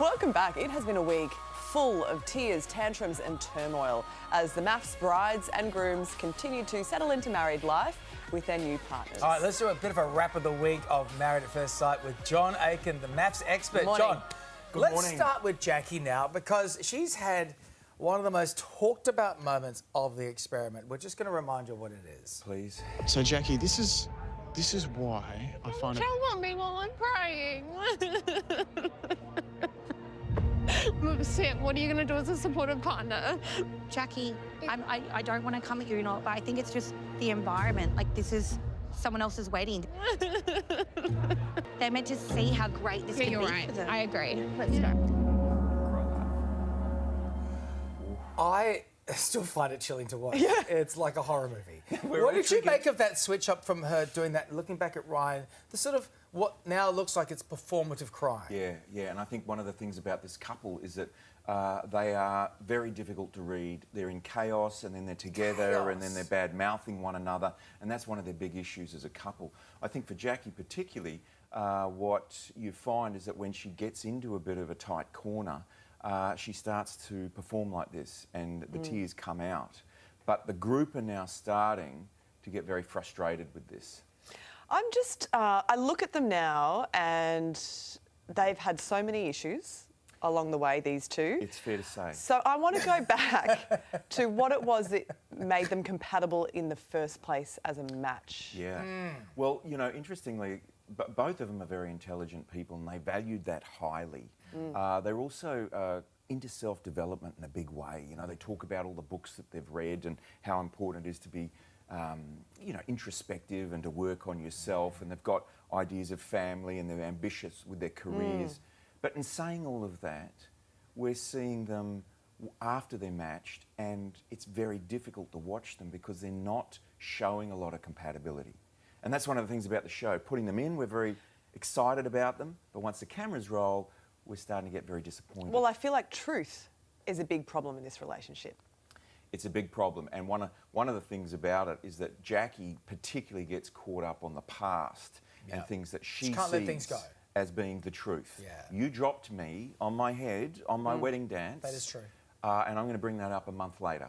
Welcome back. It has been a week full of tears, tantrums and turmoil as the MAFS brides and grooms continue to settle into married life with their new partners. All right, let's do a bit of a wrap of the week of Married at First Sight with John Aiken, the MAFS expert. Morning. John, let's start with Jackie now because she's had one of the most talked about moments of the experiment. We're just going to remind you what it is. Please. So, Jackie, this is why I find it... Tell on me while I'm praying. Sam, what are you going to do as a supportive partner? Jackie, I don't want to come at you, but I think it's just the environment. Like, this is someone else's wedding. They're meant to see how great this can You're be right. for them. I agree. Let's go. I still find it chilling to watch. Yeah. It's like a horror movie. What did you make of that switch up from her doing that, looking back at Ryan, the sort of what now looks like it's performative crying? Yeah, and I think one of the things about this couple is that they are very difficult to read. They're in chaos and then they're together and then they're bad-mouthing one another, and that's one of their big issues as a couple. I think for Jackie particularly, what you find is that when she gets into a bit of a tight corner, she starts to perform like this and the tears come out. But the group are now starting to get very frustrated with this. I'm just, I look at them now and they've had so many issues along the way, these two. It's fair to say. So I want to go back to what it was that made them compatible in the first place as a match. Yeah. Well, you know, interestingly, both of them are very intelligent people and they valued that highly. They're also into self-development in a big way. You know, they talk about all the books that they've read and how important it is to be, you know, introspective and to work on yourself. And they've got ideas of family and they're ambitious with their careers. But in saying all of that, we're seeing them after they're matched and it's very difficult to watch them because they're not showing a lot of compatibility. And that's one of the things about the show. Putting them in, we're very excited about them, but once the cameras roll, we're starting to get very disappointed. Well, I feel like truth is a big problem in this relationship. It's a big problem, and one of the things about it is that Jackie particularly gets caught up on the past and things that she can't sees let things go. as being the truth. Yeah. You dropped me on my head on my wedding dance. That is true. And I'm going to bring that up a month later.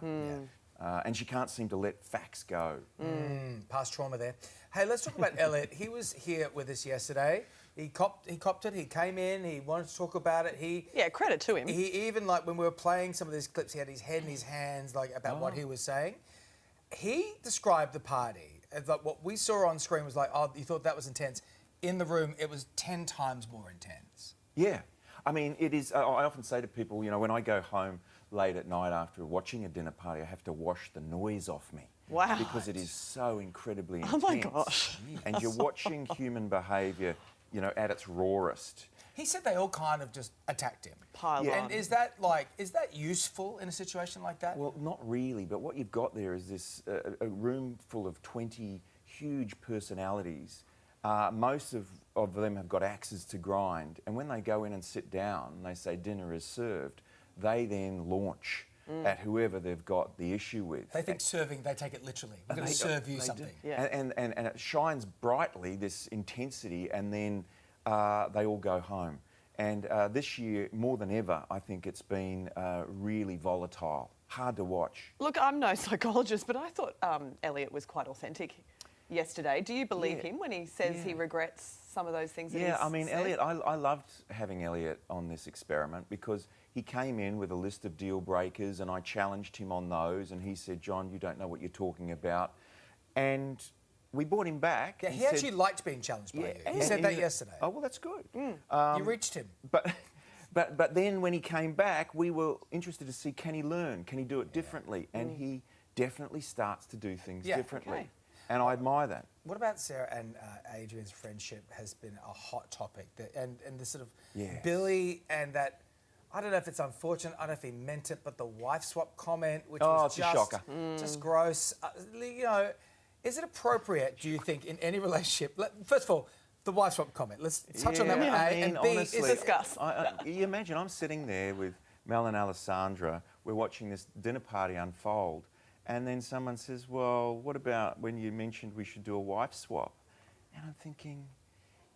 And she can't seem to let facts go. Past trauma there. Hey, let's talk about Elliot. He was here with us yesterday. He copped it. He came in. He wanted to talk about it. Yeah, credit to him. He even, like, when we were playing some of these clips, he had his head in his hands, like, about what he was saying. He described the party as, like, what we saw on screen was like, oh, you thought that was intense. In the room, it was 10 times more intense. Yeah. I mean, it is. I often say to people, you know, when I go home late at night after watching a dinner party, I have to wash the noise off me. Wow. Because it is so incredibly intense. Oh my gosh. And you're watching human behaviour, you know, at its rawest. He said they all kind of just attacked him. Pile on. And is that useful in a situation like that? Well, not really, but what you've got there is this a room full of 20 huge personalities. Most of them have got axes to grind, and when they go in and sit down and they say dinner is served, they then launch at whoever they've got the issue with. They think serving, they take it literally. We're going to serve you something. Yeah. And it shines brightly, this intensity, and then they all go home. And this year, more than ever, I think it's been really volatile, hard to watch. Look, I'm no psychologist, but I thought Elliot was quite authentic yesterday. Do you believe him when he says he regrets some of those things that he's I mean, said? Elliot, I loved having Elliot on this experiment because he came in with a list of deal breakers and I challenged him on those and he said, John, you don't know what you're talking about. And we brought him back. Yeah, he actually liked being challenged by you. He said that yesterday. Oh, well, that's good. You reached him. But then when he came back, we were interested to see, can he learn? Can he do it differently? And he definitely starts to do things differently. Okay. And I admire that. What about Sarah and Adrian's friendship has been a hot topic, and the sort of Billy and that, I don't know if it's unfortunate, I don't know if he meant it, but the wife swap comment, which was it's a shocker. Just gross. You know, is it appropriate, do you think, in any relationship? First of all, the wife swap comment. Let's touch on that with A, and B, honestly, is discuss. You imagine I'm sitting there with Mel and Alessandra, we're watching this dinner party unfold, and then someone says, well, what about when you mentioned we should do a wife swap? And I'm thinking,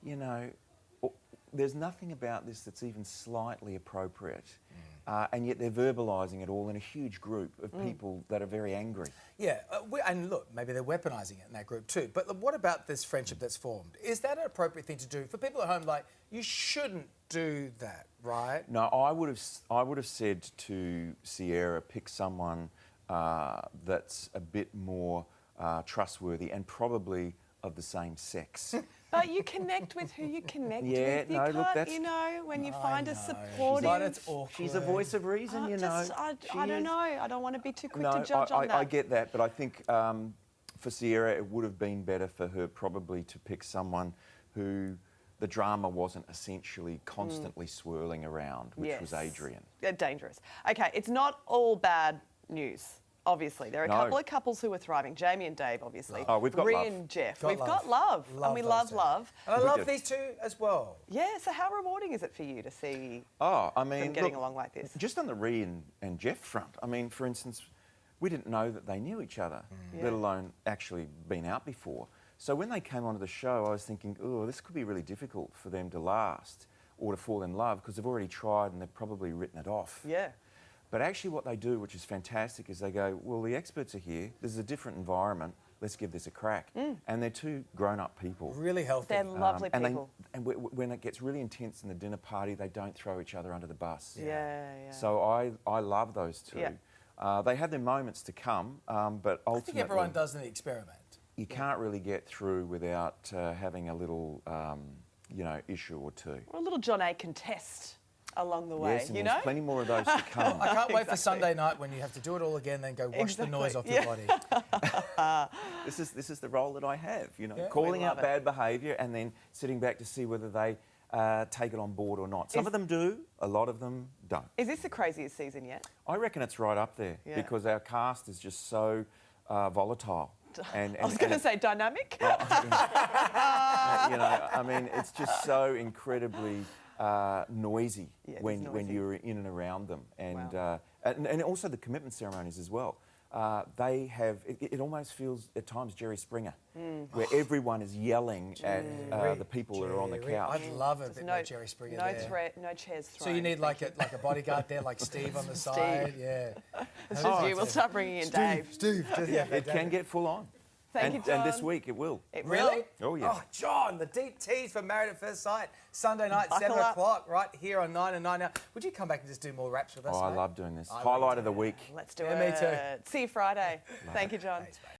you know, there's nothing about this that's even slightly appropriate. And yet they're verbalising it all in a huge group of people that are very angry. Yeah, and look, maybe they're weaponising it in that group too. But what about this friendship that's formed? Is that an appropriate thing to do for people at home? Like, you shouldn't do that, right? No, I would have said to Sierra, pick someone that's a bit more trustworthy and probably of the same sex. But you connect with who you connect Yeah, with. You no, can't, look, that's- you know, when you find a She's supportive... like, it's awkward. She's a voice of reason, you know. I She don't is. know. I don't want to be too quick No, to judge on that. I get that, but I think for Sierra, it would have been better for her probably to pick someone who the drama wasn't essentially constantly swirling around, which was Adrian. Dangerous. Okay, it's not all bad news. Obviously, there are a couple of couples who are thriving. Jamie and Dave, obviously. Oh, we've got Rhea love. and Jeff. Got We've love. got love, and we those love two. love. And I We love do. these two as well. Yeah. So how rewarding is it for you to see Oh, I them mean, getting look, along like this? just on the Rhea and Jeff front, I mean, for instance, we didn't know that they knew each other, Yeah. let alone actually been out before. So when they came onto the show, I was thinking, oh, this could be really difficult for them to last or to fall in love because they've already tried and they've probably written it off. Yeah. But actually what they do, which is fantastic, is they go, well, the experts are here, this is a different environment, let's give this a crack. And they're two grown-up people. Really healthy. They're lovely and people. when it gets really intense in the dinner party, they don't throw each other under the bus. Yeah. So I love those two. Yeah. They have their moments to come, but ultimately... I think everyone does in the experiment. You can't really get through without having a little, issue or two. Or a little John Aiken test along the way, Yes, and you there's know? plenty more of those to come. I can't wait for Sunday night when you have to do it all again, then go wash the noise off your body. This is the role that I have, you know, Yeah, calling we love out bad behaviour and then sitting back to see whether they take it on board or not. Some of them do, a lot of them don't. Is this the craziest season yet? I reckon it's right up there Yeah. because our cast is just so volatile. And I was going to say dynamic. you know, I mean, it's just so incredibly noisy Yeah, it is when noisy. you're in and around them, and Wow. and also the commitment ceremonies as well. They have it almost feels at times Jerry Springer, where everyone is yelling at the people that are on the Jerry, couch. I'd love a bit more Jerry Springer there. No chairs thrown. So you need like a bodyguard there, like Steve on the side. Yeah. This is you. We'll start bringing in Dave. Steve. Yeah, It can get full on. Thank you, John. And this week it will. It Really? will. Oh, yeah. Oh, John, the deep tease for Married at First Sight. Sunday night, Buckle 7 up. o'clock, right here on 9 and 9 now. Would you come back and just do more raps with us, Oh, I mate? love doing this. I love Highlight it. of the week. Let's do Yeah, it. me too. See you Friday. Thank you, John. Thanks, mate.